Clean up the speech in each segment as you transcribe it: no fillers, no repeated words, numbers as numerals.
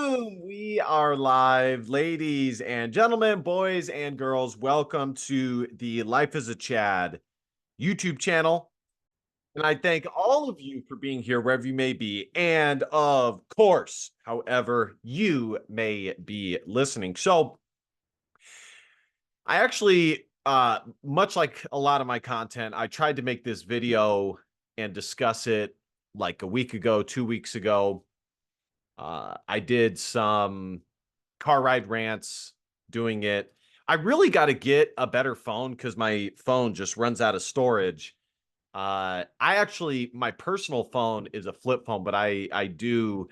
Boom! We are live, ladies and gentlemen, boys and girls. Welcome to the Life is a Chad YouTube channel. And I thank all of you for being here wherever you may be. And of course, however you may be listening. So I actually, much like a lot of my content, I tried to make this video and discuss it like a week ago, 2 weeks ago. I did some car ride rants doing it. I really got to get a better phone because my phone just runs out of storage. My personal phone is a flip phone, but I do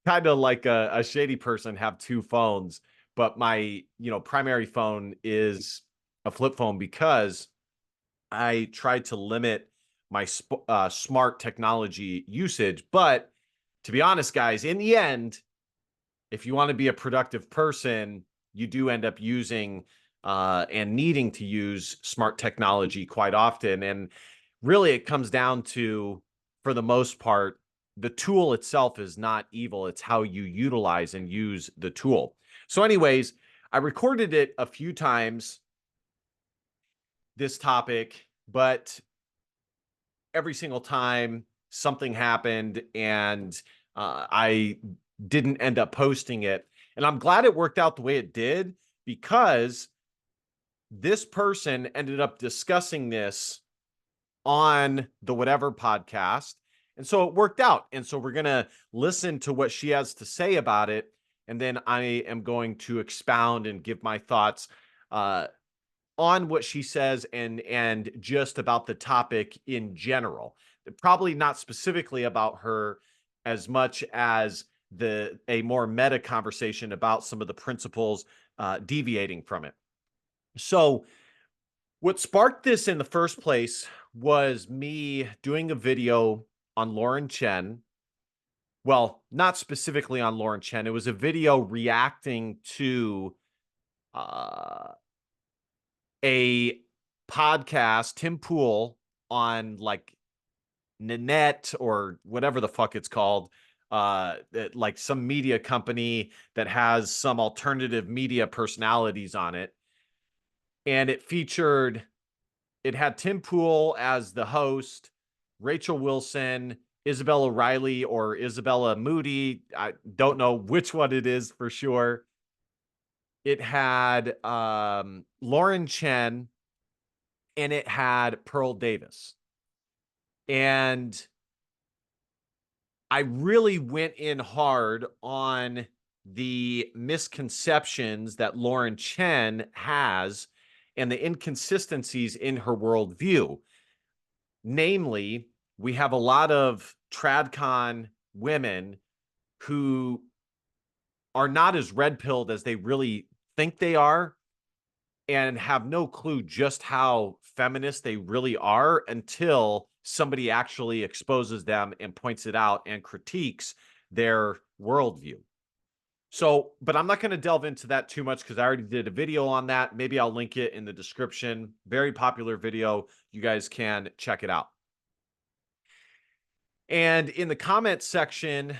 kind of like a shady person have two phones, but my primary phone is a flip phone because I try to limit my smart technology usage. But to be honest, guys, in the end, if you want to be a productive person, you do end up using and needing to use smart technology quite often. And really, it comes down to, for the most part, the tool itself is not evil. It's how you utilize and use the tool. So, anyways, I recorded it a few times, this topic, but every single time something happened and I didn't end up posting it. And I'm glad it worked out the way it did because this person ended up discussing this on the whatever podcast. And so it worked out. And so we're going to listen to what she has to say about it. And then I am going to expound and give my thoughts on what she says and just about the topic in general. Probably not specifically about her as much as a more meta conversation about some of the principles deviating from it. So, what sparked this in the first place was me doing a video on Lauren Chen. Well, not specifically on Lauren Chen. It was a video reacting to uh, a podcast, Tim Pool, on like Nanette or whatever the fuck it's called, like some media company that has some alternative media personalities on it. And it had Tim Pool as the host, Rachel Wilson, Isabella O'Reilly or Isabella Moody. I don't know which one it is for sure. It had Lauren Chen and it had Pearl Davis. And I really went in hard on the misconceptions that Lauren Chen has and the inconsistencies in her worldview. Namely, we have a lot of TradCon women who are not as red pilled as they really think they are and have no clue just how feminist they really are until somebody actually exposes them and points it out and critiques their worldview. So, but I'm not going to delve into that too much because I already did a video on that. Maybe I'll link it in the description. Very popular video. You guys can check it out. And in the comment section,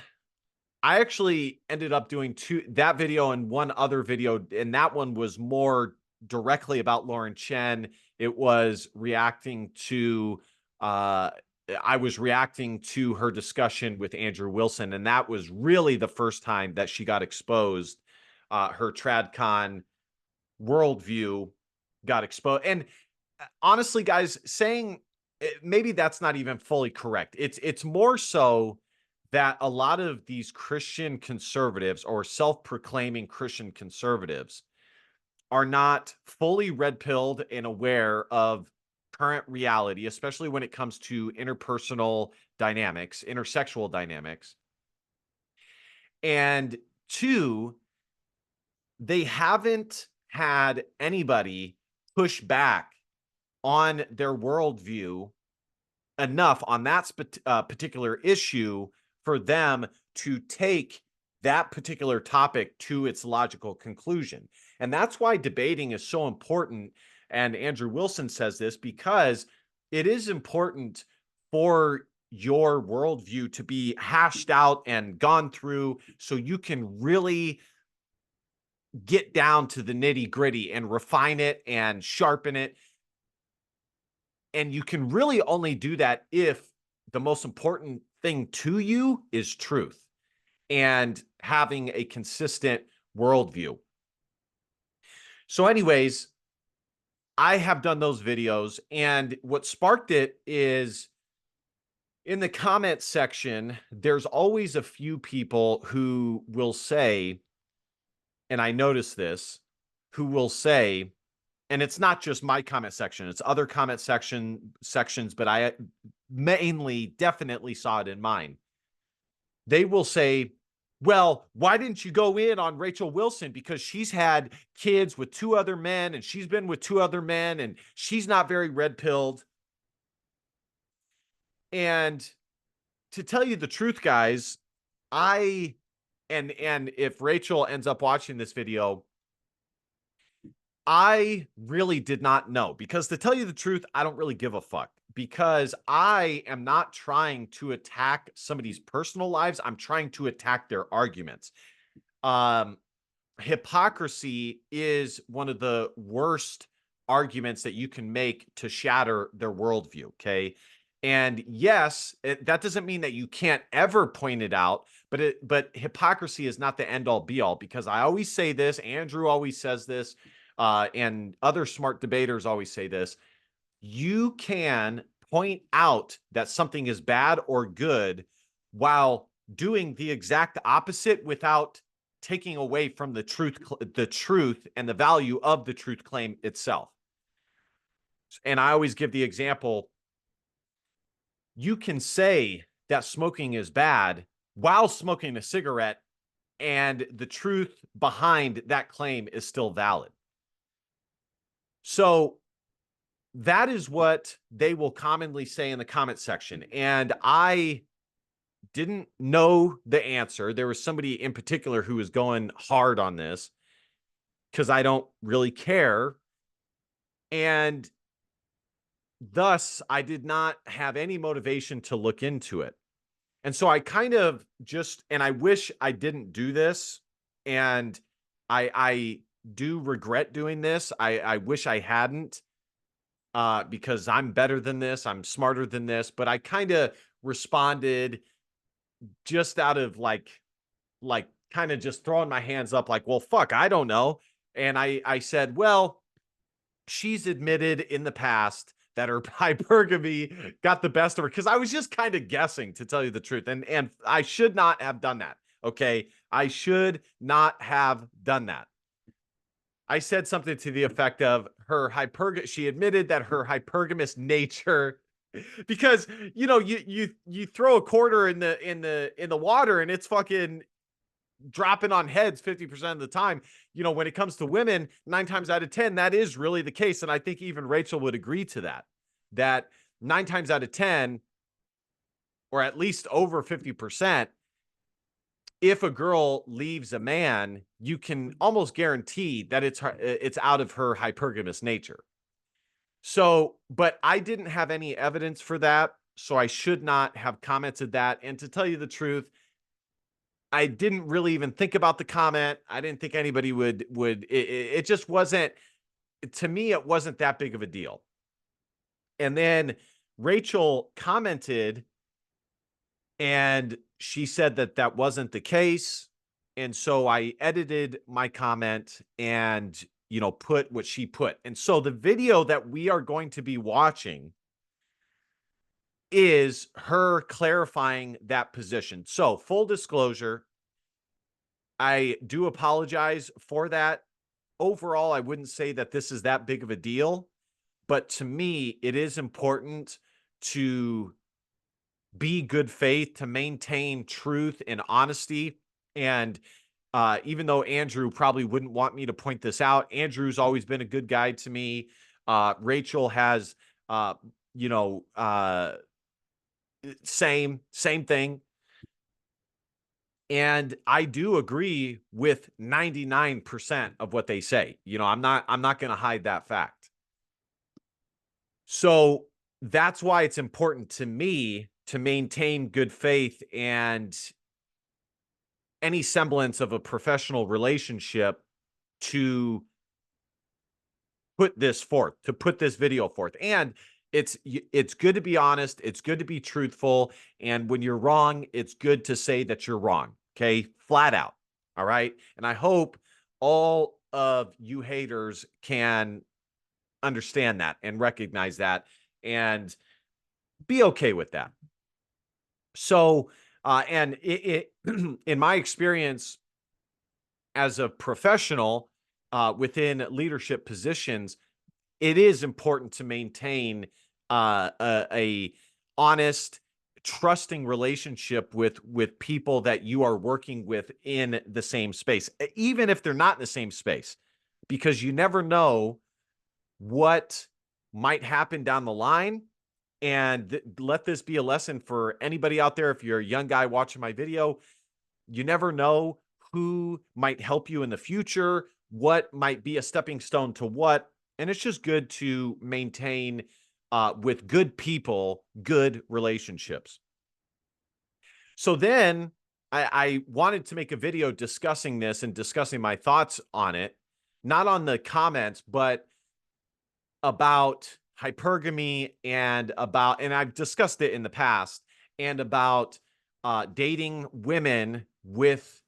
I actually ended up doing that video and one other video, and that one was more directly about Lauren Chen. It was reacting to I was reacting to her discussion with Andrew Wilson, and that was really the first time that she got exposed. Her TradCon worldview got exposed. And honestly, guys, saying maybe that's not even fully correct. It's more so that a lot of these Christian conservatives or self-proclaiming Christian conservatives are not fully red-pilled and aware of current reality, especially when it comes to interpersonal dynamics, intersexual dynamics. And two, they haven't had anybody push back on their worldview enough on that particular issue for them to take that particular topic to its logical conclusion. And that's why debating is so important. And Andrew Wilson says this because it is important for your worldview to be hashed out and gone through so you can really get down to the nitty gritty and refine it and sharpen it. And you can really only do that if the most important thing to you is truth and having a consistent worldview. So anyways, I have done those videos, and what sparked it is in the comment section, there's always a few people who will say, and I notice this, who will say, and it's not just my comment section, it's other comment sections, but I mainly definitely saw it in mine. They will say, well, why didn't you go in on Rachel Wilson? Because she's had kids with 2 other men and she's been with 2 other men and she's not very red-pilled. And to tell you the truth, guys, and if Rachel ends up watching this video, I really did not know, because to tell you the truth, I don't really give a fuck, because I am not trying to attack somebody's personal lives. I'm trying to attack their arguments. Hypocrisy is one of the worst arguments that you can make to shatter their worldview. Okay. And yes, that doesn't mean that you can't ever point it out, but hypocrisy is not the end all be all, because I always say this, Andrew always says this, and other smart debaters always say this. You can point out that something is bad or good while doing the exact opposite without taking away from the truth and the value of the truth claim itself. And I always give the example, you can say that smoking is bad while smoking a cigarette, and the truth behind that claim is still valid. So that is what they will commonly say in the comment section. And I didn't know the answer. There was somebody in particular who was going hard on this because I don't really care. And thus, I did not have any motivation to look into it. And so I kind of just, and I wish I didn't do this. And I do regret doing this. I wish I hadn't, because I'm better than this. I'm smarter than this. But I kind of responded just out of like kind of just throwing my hands up like, well, fuck, I don't know. And I said, well, she's admitted in the past that her hypergamy got the best of her, because I was just kind of guessing, to tell you the truth. And I should not have done that. Okay. I should not have done that. I said something to the effect of she admitted that her hypergamous nature, because you throw a quarter in the water and it's fucking dropping on heads 50% of the time. When it comes to women, 9 times out of 10, that is really the case. And I think even Rachel would agree to that 9 times out of 10, or at least over 50%, if a girl leaves a man, you can almost guarantee that it's out of her hypergamous nature. So, but I didn't have any evidence for that, so I should not have commented that. And to tell you the truth, I didn't really even think about the comment. I didn't think anybody would it just wasn't, to me, it wasn't that big of a deal. And then Rachel commented and she said that that wasn't the case. And so I edited my comment and, put what she put. And so the video that we are going to be watching is her clarifying that position. So full disclosure, I do apologize for that. Overall, I wouldn't say that this is that big of a deal, but to me, it is important to be good faith, to maintain truth and honesty. And even though Andrew probably wouldn't want me to point this out, Andrew's always been a good guy to me. Rachel has, same thing. And I do agree with 99% of what they say. I'm not going to hide that fact. So that's why it's important to me to maintain good faith and any semblance of a professional relationship to put this forth, to put this video forth. And it's good to be honest, it's good to be truthful, and when you're wrong, it's good to say that you're wrong, okay? Flat out. All right? And I hope all of you haters can understand that and recognize that and be okay with that. So, and in my experience as a professional within leadership positions, it is important to maintain a honest, trusting relationship with people that you are working with in the same space, even if they're not in the same space, because you never know what might happen down the line. And let this be a lesson for anybody out there. If you're a young guy watching my video, you never know who might help you in the future, what might be a stepping stone to what. And it's just good to maintain with good people, good relationships. So then I wanted to make a video discussing this and discussing my thoughts on it, not on the comments, but about hypergamy and I've discussed it in the past, and about dating women with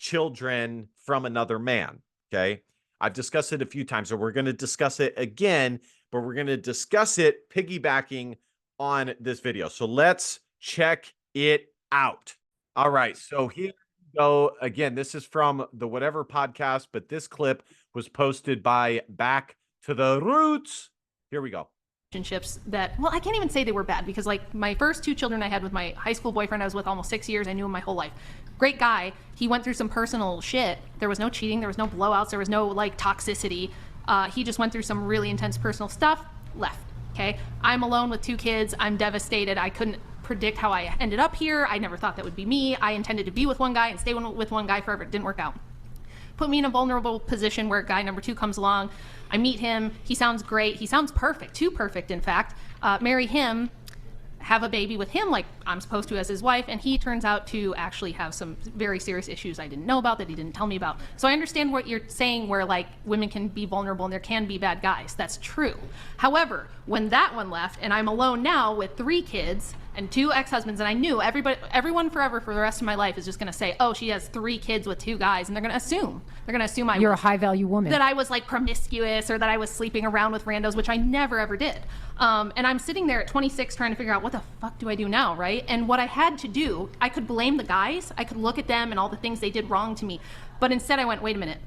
children from another man. Okay. I've discussed it a few times, so we're going to discuss it again, but we're going to discuss it piggybacking on this video. So let's check it out. All right. So here we go. Again, this is from the Whatever podcast, but this clip was posted by Back to the Roots. Here we go. Relationships that, well, I can't even say they were bad, because like my first 2 children I had with my high school boyfriend I was with almost 6 years. I knew him my whole life. Great guy. He went through some personal shit. There was no cheating. There was no blowouts. There was no like toxicity. He just went through some really intense personal stuff, left. Okay. I'm alone with 2 kids. I'm devastated. I couldn't predict how I ended up here. I never thought that would be me. I intended to be with one guy and stay with one guy forever. It didn't work out. Put me in a vulnerable position where guy number 2 comes along. I meet him. He sounds great. He sounds perfect, too perfect, in fact. Marry him, have a baby with him like I'm supposed to as his wife, and he turns out to actually have some very serious issues I didn't know about, that he didn't tell me about. So I understand what you're saying, where like women can be vulnerable and there can be bad guys. That's true. However, when that one left and I'm alone now with 3 kids and 2 ex-husbands, and I knew everyone forever for the rest of my life is just going to say, oh, she has 3 kids with 2 guys, and they're going to assume you're a high value woman, that I was like promiscuous or that I was sleeping around with randos, which I never ever did. And I'm sitting there at 26 trying to figure out what the fuck do I do now, right? And what I had to do, I could blame the guys, I could look at them and all the things they did wrong to me, but instead I went, wait a minute,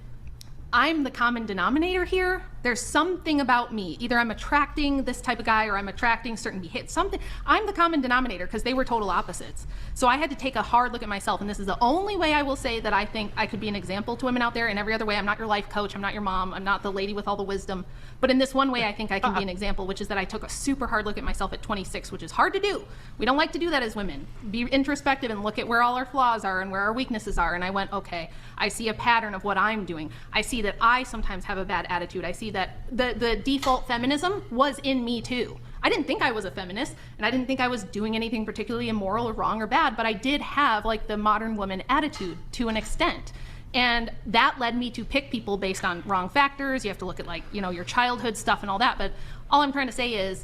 I'm the common denominator here. There's something about me. Either I'm attracting this type of guy or I'm attracting certain behavior. Something. I'm the common denominator, because they were total opposites. So I had to take a hard look at myself, and this is the only way I will say that I think I could be an example to women out there. In every other way, I'm not your life coach. I'm not your mom. I'm not the lady with all the wisdom. But in this one way, I think I can be an example, which is that I took a super hard look at myself at 26, which is hard to do. We don't like to do that as women. Be introspective and look at where all our flaws are and where our weaknesses are. And I went, okay, I see a pattern of what I'm doing. I see that I sometimes have a bad attitude. I see that the default feminism was in me too. I didn't think I was a feminist, and I didn't think I was doing anything particularly immoral or wrong or bad, but I did have like the modern woman attitude to an extent. And that led me to pick people based on wrong factors. You have to look at like, you know, your childhood stuff and all that. But all I'm trying to say is,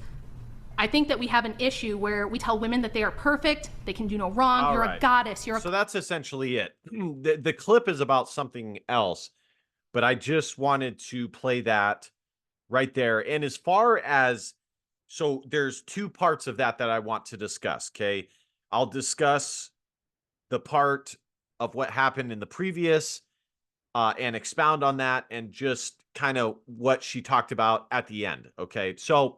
I think that we have an issue where we tell women that they are perfect, they can do no wrong, you're a goddess, So that's essentially it. The clip is about something else, but I just wanted to play that right there. And as far as, so there's 2 parts of that I want to discuss, okay? I'll discuss the part of what happened in the previous and expound on that, and just kind of what she talked about at the end, okay? So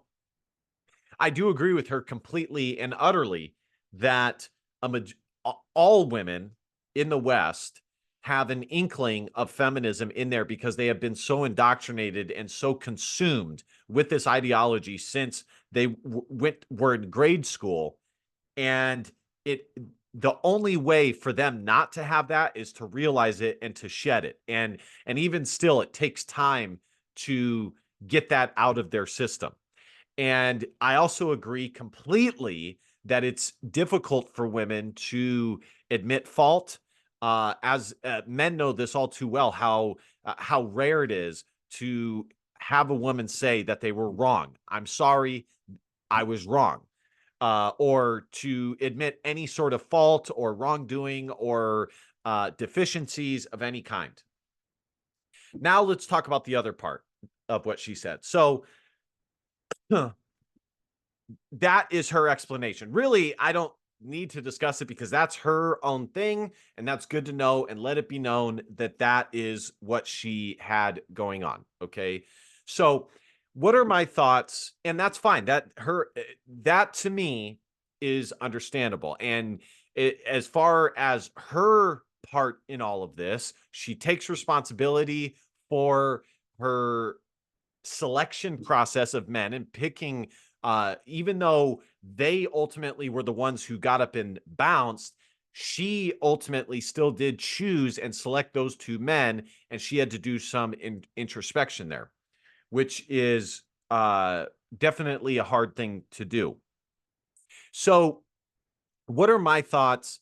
I do agree with her completely and utterly that all women in the West have an inkling of feminism in there, because they have been so indoctrinated and so consumed with this ideology since they were in grade school. And the only way for them not to have that is to realize it and to shed it. And even still, it takes time to get that out of their system. And I also agree completely that it's difficult for women to admit fault. As men know this all too well, how rare it is to have a woman say that they were wrong. I'm sorry, I was wrong. Or to admit any sort of fault or wrongdoing or deficiencies of any kind. Now let's talk about the other part of what she said. So that is her explanation. Really, I don't need to discuss it because that's her own thing, and that's good to know, and let it be known that that is what she had going on. Okay. So what are my thoughts? And that's fine. That to me is understandable. And as far as her part in all of this, she takes responsibility for her selection process of men and picking, even though they ultimately were the ones who got up and bounced, she ultimately still did choose and select those two men, and she had to do some introspection there, which is definitely a hard thing to do. So what are my thoughts?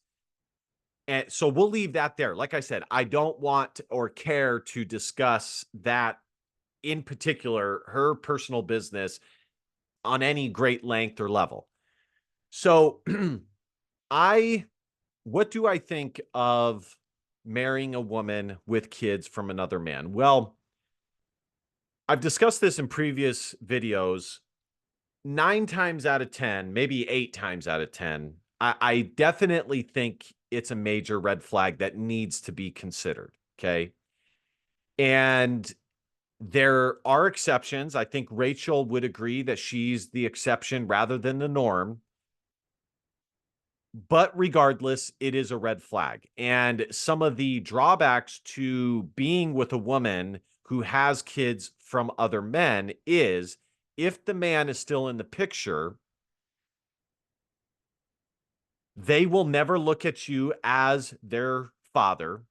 And so we'll leave that there. Like I said, I don't want or care to discuss that in particular, her personal business on any great length or level. So what do I think of marrying a woman with kids from another man? Well, I've discussed this in previous videos. 9 times out of 10, maybe 8 times out of 10, I definitely think it's a major red flag that needs to be considered. Okay. And there are exceptions. I think Rachel would agree that she's the exception rather than the norm. But regardless, it is a red flag. And some of the drawbacks to being with a woman who has kids from other men is if the man is still in the picture, they will never look at you as their father.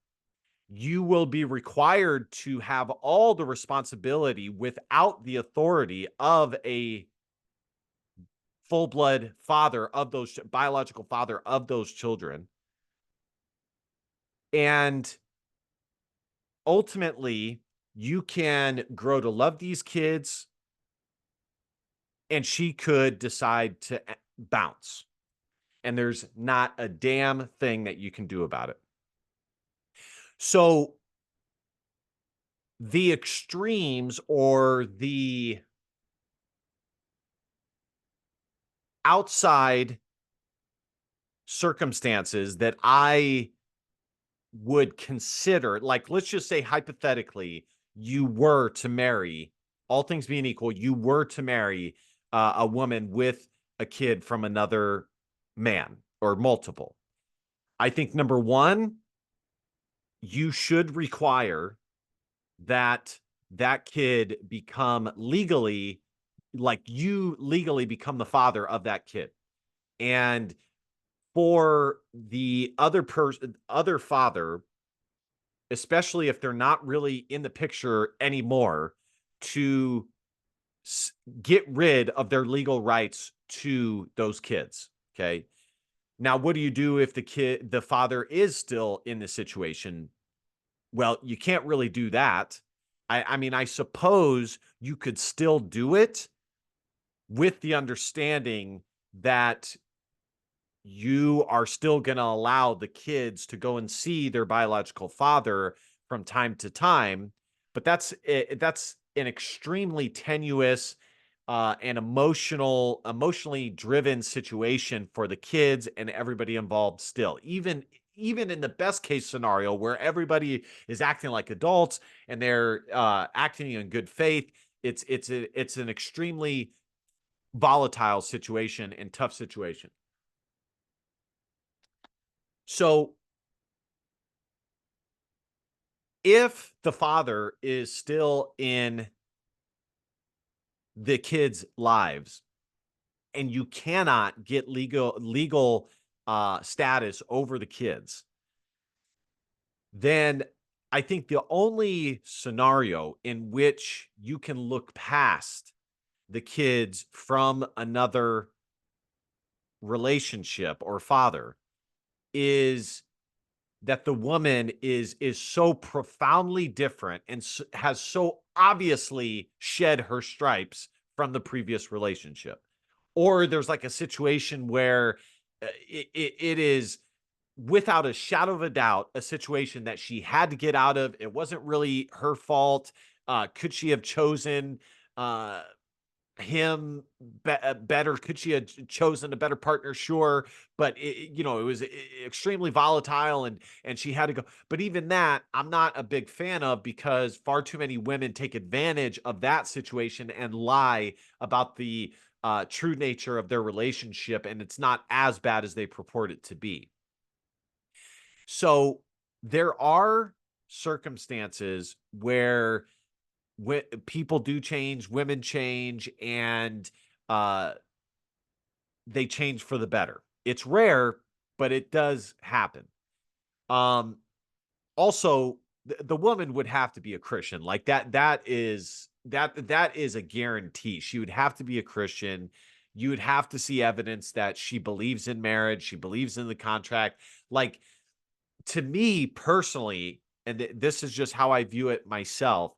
You will be required to have all the responsibility without the authority of a full-blood father of those biological father of those children. And ultimately, you can grow to love these kids, and she could decide to bounce. And there's not a damn thing that you can do about it. So the extremes or the outside circumstances that I would consider, like, let's just say hypothetically, you were to marry, all things being equal, you were to marry a woman with a kid from another man or multiple. I think number one, you should require that that kid become legally, like you legally become the father of that kid. And for the other father, especially if they're not really in the picture anymore, to get rid of their legal rights to those kids. Okay. Now, what do you do if the father is still in the situation? Well, you can't really do that. I mean, I suppose you could still do it with the understanding that you are still going to allow the kids to go and see their biological father from time to time. But that's an extremely tenuous and emotionally driven situation for the kids and everybody involved still. Even in the best case scenario where everybody is acting like adults and they're acting in good faith, it's an extremely volatile situation and tough situation. So if the father is still in the kids' lives and you cannot get legal status over the kids, then I think the only scenario in which you can look past the kids from another relationship or father is that the woman is so profoundly different and has so obviously shed her stripes from the previous relationship. Or there's like a situation where it is without a shadow of a doubt a situation that she had to get out of. It wasn't really her fault. Could she have chosen uh him better? Could she have chosen a better partner? Sure, but it was extremely volatile, and she had to go. But even that, I'm not a big fan of, because far too many women take advantage of that situation and lie about the true nature of their relationship, and it's not as bad as they purport it to be. So there are circumstances where people do change, women change, and they change for the better. It's rare, but it does happen. Also, the woman would have to be a Christian. Like that is a guarantee. She would have to be a Christian. You would have to see evidence that she believes in marriage, she believes in the contract. Like, to me personally, and this is just how I view it myself,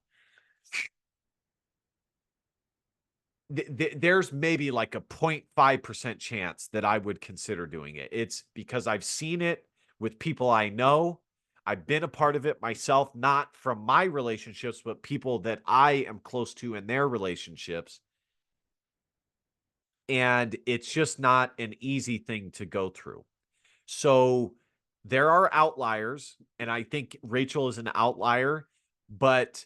there's maybe like a 0.5% chance that I would consider doing it. It's because I've seen it with people I know. I've been a part of it myself, not from my relationships, but people that I am close to in their relationships. And it's just not an easy thing to go through. So there are outliers, and I think Rachel is an outlier, but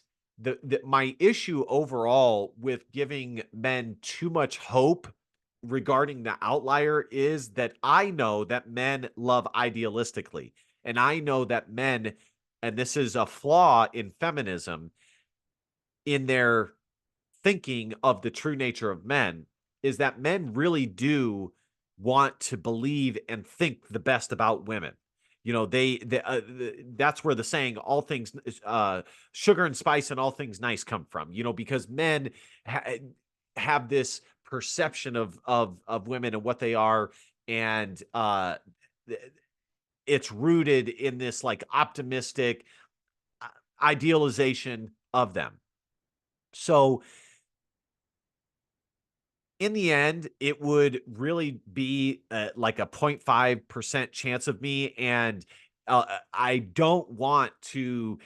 my issue overall with giving men too much hope regarding the outlier is that I know that men love idealistically. And I know that men, and this is a flaw in feminism, in their thinking of the true nature of men, is that men really do want to believe and think the best about women. That's where the saying "all things sugar and spice and all things nice" come from. Because men have this perception of women and what they are, and it's rooted in this like optimistic idealization of them. So in the end, it would really be like a 0.5% chance of me. And I don't want to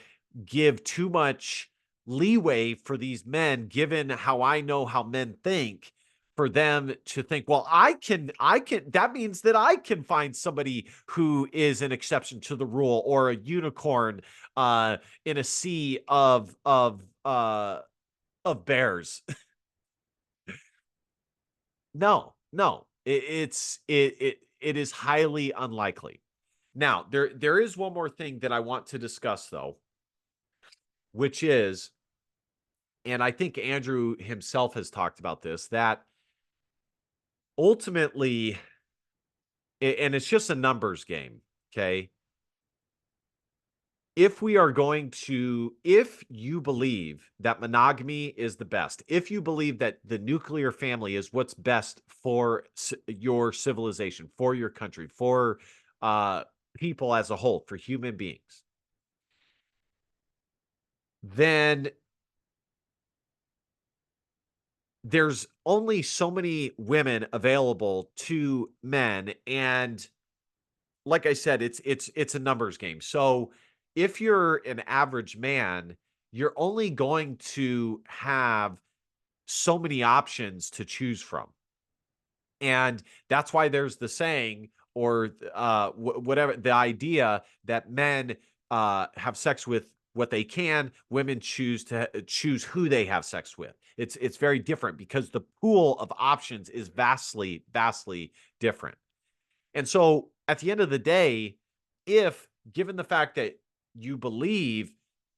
give too much leeway for these men, given how I know how men think, for them to think, well, that means that I can find somebody who is an exception to the rule, or a unicorn in a sea of bears. No, no, it is highly unlikely. Now, there is one more thing that I want to discuss, though, which is, and I think Andrew himself has talked about this, that ultimately, and it's just a numbers game, okay? If you believe that monogamy is the best, if you believe that the nuclear family is what's best for your civilization, for your country, for people as a whole, for human beings, then there's only so many women available to men. And like I said, it's a numbers game. So if you're an average man, you're only going to have so many options to choose from. And that's why there's the saying, or whatever, the idea that men have sex with what they can, women choose who they have sex with. It's very different, because the pool of options is vastly, vastly different. And so at the end of the day, if, given the fact that you believe,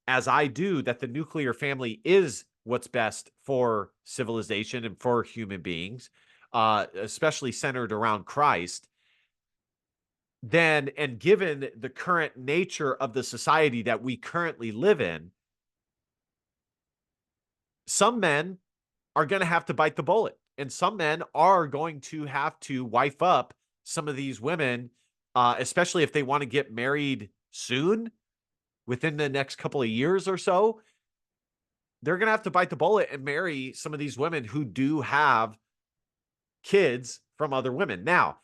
as I do, that the nuclear family is what's best for civilization and for human beings, especially centered around Christ, then, and given the current nature of the society that we currently live in, some men are going to have to bite the bullet, and some men are going to have to wife up some of these women, especially if they want to get married soon, within the next couple of years or so, they're going to have to bite the bullet and marry some of these women who do have kids from other women. Now,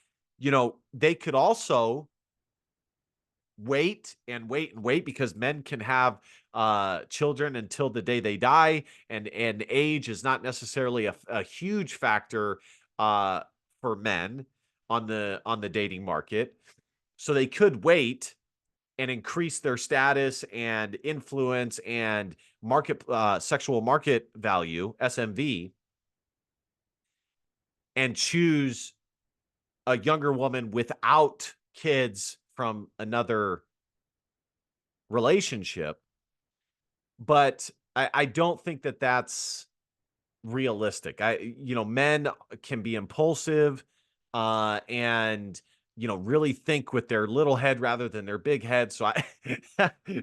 they could also wait and wait and wait, because men can have children until the day they die, and age is not necessarily a huge factor for men on the dating market. So they could wait and increase their status and influence and sexual market value, SMV, and choose a younger woman without kids from another relationship. But I don't think that that's realistic. Men can be impulsive, and really think with their little head rather than their big head. So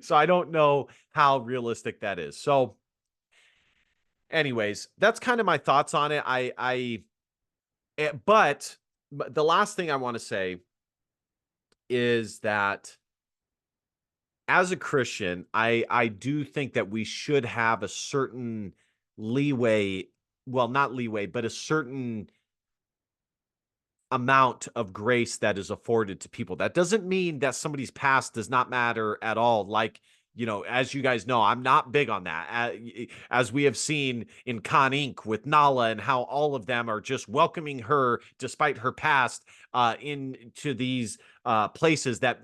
so I don't know how realistic that is. So anyways, that's kind of my thoughts on it. But the last thing I want to say is that as a Christian, I do think that we should have a certain leeway, well, not leeway, but a certain amount of grace that is afforded to people. That doesn't mean that somebody's past does not matter at all. Like, as you guys know, I'm not big on that. As we have seen in Con Inc. with Nala, and how all of them are just welcoming her, despite her past, into these places that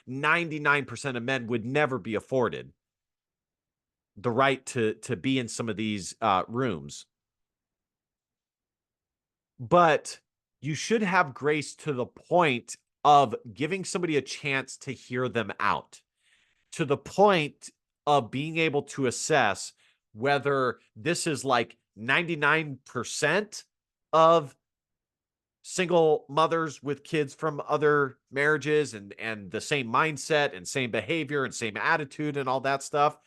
99% of men would never be afforded the right to be in some of these rooms. But you should have grace to the point of giving somebody a chance to hear them out, to the point of being able to assess whether this is like 99% of single mothers with kids from other marriages, and the same mindset and same behavior and same attitude and all that stuff,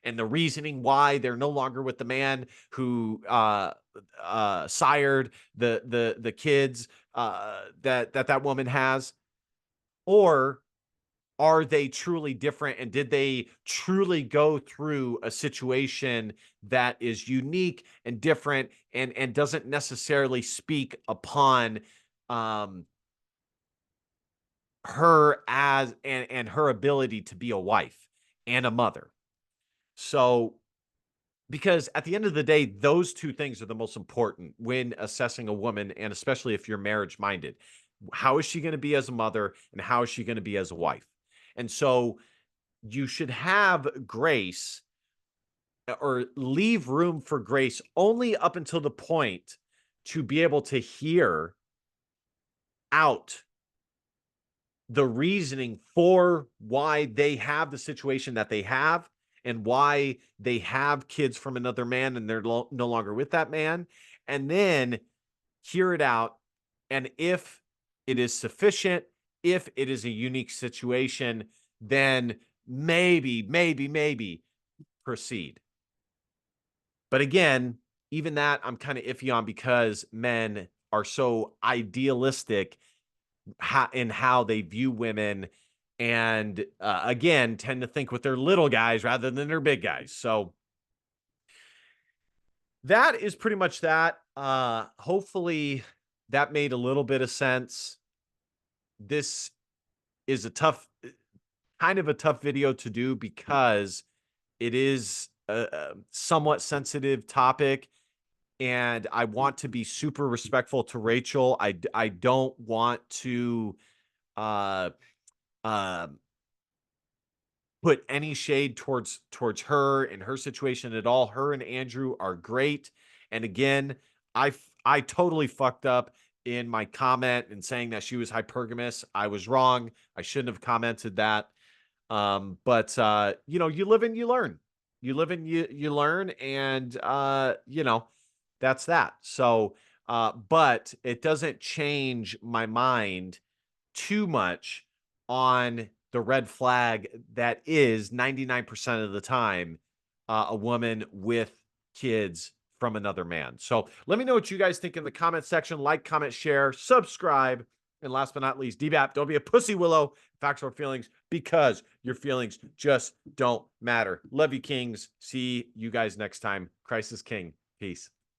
and the reasoning why they're no longer with the man who sired the kids that woman has. Or are they truly different, and did they truly go through a situation that is unique and different, and doesn't necessarily speak upon her as and her ability to be a wife and a mother? So, because at the end of the day, those two things are the most important when assessing a woman, and especially if you're marriage minded. How is she going to be as a mother, and how is she going to be as a wife? And so you should have grace, or leave room for grace, only up until the point to be able to hear out the reasoning for why they have the situation that they have, and why they have kids from another man and they're no longer with that man, and then hear it out. And if it is sufficient, if it is a unique situation, then maybe proceed. But again, even that I'm kind of iffy on, because men are so idealistic in how they view women, and again, tend to think with their little guys rather than their big guys. So that is pretty much that. Hopefully that made a little bit of sense. This is kind of a tough video to do, because it is a somewhat sensitive topic, and I want to be super respectful to Rachel. I don't want to put any shade towards her and her situation at all. Her and Andrew are great. And again, I totally fucked up in my comment and saying that she was hypergamous. I was wrong. I shouldn't have commented that. But you live and you learn. You live and you learn, and that's that. So but it doesn't change my mind too much on the red flag that is 99% of the time a woman with kids from another man. So let me know what you guys think in the comment section. Like, comment, share, subscribe. And last but not least, DBAP, don't be a pussy willow, factual feelings, because your feelings just don't matter. Love you, kings. See you guys next time. Christ is king. Peace.